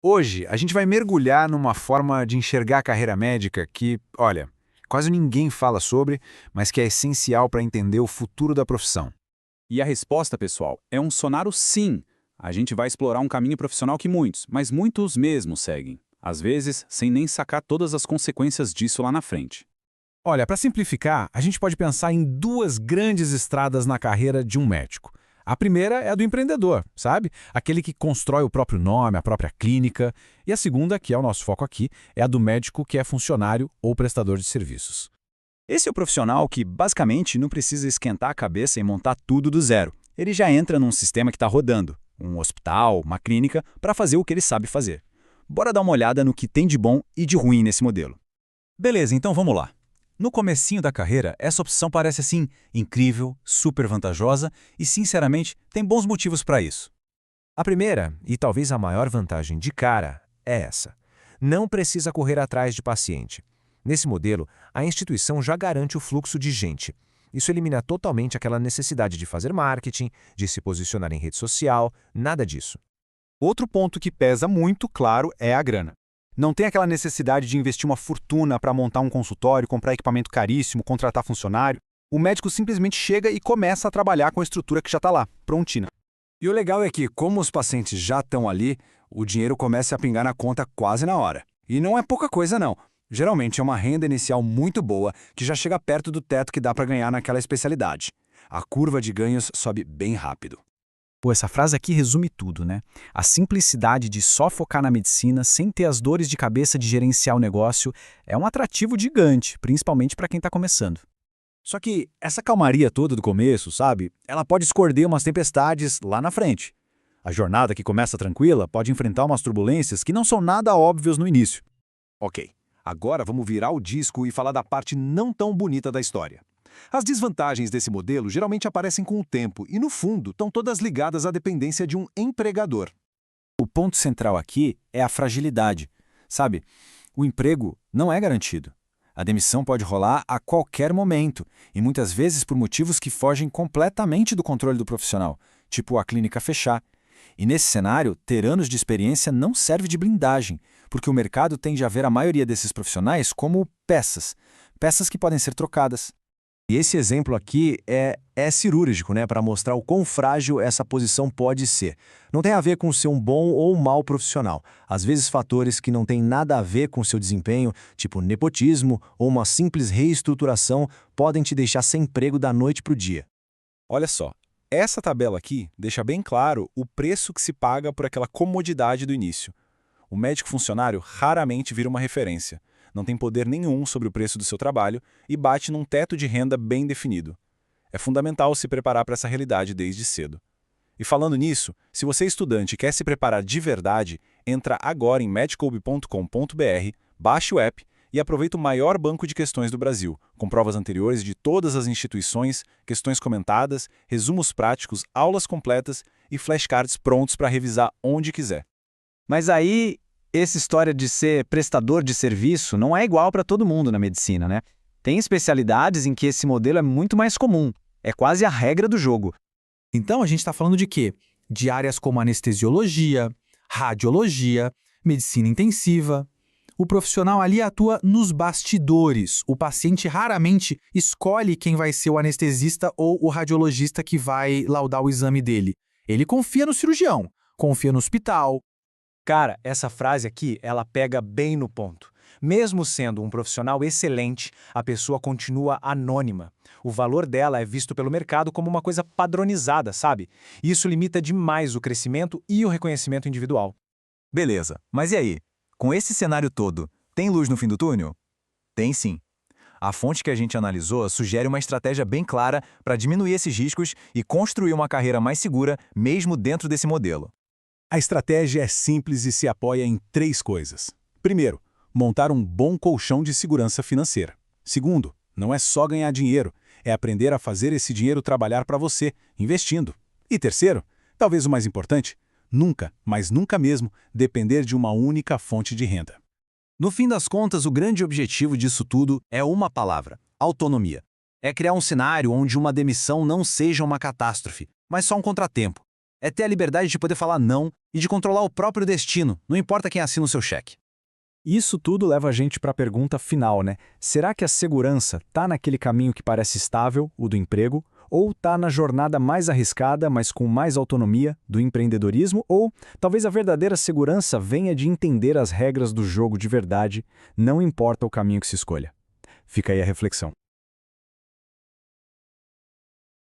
Hoje, a gente vai mergulhar numa forma de enxergar a carreira médica que, olha, quase ninguém fala sobre, mas que é essencial para entender o futuro da profissão. E a resposta, pessoal, é um sonoro sim. A gente vai explorar um caminho profissional que muitos, mas muitos mesmo seguem. Às vezes, sem nem sacar todas as consequências disso lá na frente. Olha, para simplificar, a gente pode pensar em duas grandes estradas na carreira de um médico. A primeira é a do empreendedor, sabe? Aquele que constrói o próprio nome, a própria clínica. E a segunda, que é o nosso foco aqui, é a do médico que é funcionário ou prestador de serviços. Esse é o profissional que, basicamente, não precisa esquentar a cabeça e montar tudo do zero. Ele já entra num sistema que está rodando, um hospital, uma clínica, para fazer o que ele sabe fazer. Bora dar uma olhada no que tem de bom e de ruim nesse modelo. Beleza, então vamos lá. No comecinho da carreira, essa opção parece assim incrível, super vantajosa e, sinceramente, tem bons motivos para isso. A primeira, e talvez a maior vantagem de cara, é essa. Não precisa correr atrás de paciente. Nesse modelo, a instituição já garante o fluxo de gente. Isso elimina totalmente aquela necessidade de fazer marketing, de se posicionar em rede social, nada disso. Outro ponto que pesa muito, claro, é a grana. Não tem aquela necessidade de investir uma fortuna para montar um consultório, comprar equipamento caríssimo, contratar funcionário. O médico simplesmente chega e começa a trabalhar com a estrutura que já está lá, prontina. E o legal é que, como os pacientes já estão ali, o dinheiro começa a pingar na conta quase na hora. E não é pouca coisa, não. Geralmente é uma renda inicial muito boa, que já chega perto do teto que dá para ganhar naquela especialidade. A curva de ganhos sobe bem rápido. Pô, essa frase aqui resume tudo, né? A simplicidade de só focar na medicina sem ter as dores de cabeça de gerenciar o negócio é um atrativo gigante, principalmente para quem está começando. Só que essa calmaria toda do começo, sabe? Ela pode escorder umas tempestades lá na frente. A jornada que começa tranquila pode enfrentar umas turbulências que não são nada óbvias no início. Ok, agora vamos virar o disco e falar da parte não tão bonita da história. As desvantagens desse modelo geralmente aparecem com o tempo e, no fundo, estão todas ligadas à dependência de um empregador. O ponto central aqui é a fragilidade. Sabe, o emprego não é garantido. A demissão pode rolar a qualquer momento, e muitas vezes por motivos que fogem completamente do controle do profissional, tipo a clínica fechar. E nesse cenário, ter anos de experiência não serve de blindagem, porque o mercado tende a ver a maioria desses profissionais como peças que podem ser trocadas. E esse exemplo aqui é cirúrgico, né, para mostrar o quão frágil essa posição pode ser. Não tem a ver com ser um bom ou um mau profissional. Às vezes fatores que não têm nada a ver com seu desempenho, tipo nepotismo ou uma simples reestruturação, podem te deixar sem emprego da noite para o dia. Olha só, essa tabela aqui deixa bem claro o preço que se paga por aquela comodidade do início. O médico funcionário raramente vira uma referência. Não tem poder nenhum sobre o preço do seu trabalho e bate num teto de renda bem definido. É fundamental se preparar para essa realidade desde cedo. E falando nisso, se você é estudante e quer se preparar de verdade, entra agora em medicalb.com.br, baixe o app e aproveita o maior banco de questões do Brasil, com provas anteriores de todas as instituições, questões comentadas, resumos práticos, aulas completas e flashcards prontos para revisar onde quiser. Mas aí, essa história de ser prestador de serviço não é igual para todo mundo na medicina, né? Tem especialidades em que esse modelo é muito mais comum. É quase a regra do jogo. Então a gente está falando de quê? De áreas como anestesiologia, radiologia, medicina intensiva. O profissional ali atua nos bastidores. O paciente raramente escolhe quem vai ser o anestesista ou o radiologista que vai laudar o exame dele. Ele confia no cirurgião, confia no hospital. Cara, essa frase aqui, ela pega bem no ponto. Mesmo sendo um profissional excelente, a pessoa continua anônima. O valor dela é visto pelo mercado como uma coisa padronizada, sabe? Isso limita demais o crescimento e o reconhecimento individual. Beleza, mas e aí? Com esse cenário todo, tem luz no fim do túnel? Tem sim. A fonte que a gente analisou sugere uma estratégia bem clara para diminuir esses riscos e construir uma carreira mais segura, mesmo dentro desse modelo. A estratégia é simples e se apoia em 3 coisas. Primeiro, montar um bom colchão de segurança financeira. Segundo, não é só ganhar dinheiro, é aprender a fazer esse dinheiro trabalhar para você, investindo. E terceiro, talvez o mais importante, nunca, mas nunca mesmo, depender de uma única fonte de renda. No fim das contas, o grande objetivo disso tudo é uma palavra: autonomia. É criar um cenário onde uma demissão não seja uma catástrofe, mas só um contratempo. É ter a liberdade de poder falar não e de controlar o próprio destino, não importa quem assina o seu cheque. Isso tudo leva a gente para a pergunta final, né? Será que a segurança está naquele caminho que parece estável, o do emprego, ou está na jornada mais arriscada, mas com mais autonomia, do empreendedorismo, ou talvez a verdadeira segurança venha de entender as regras do jogo de verdade, não importa o caminho que se escolha? Fica aí a reflexão.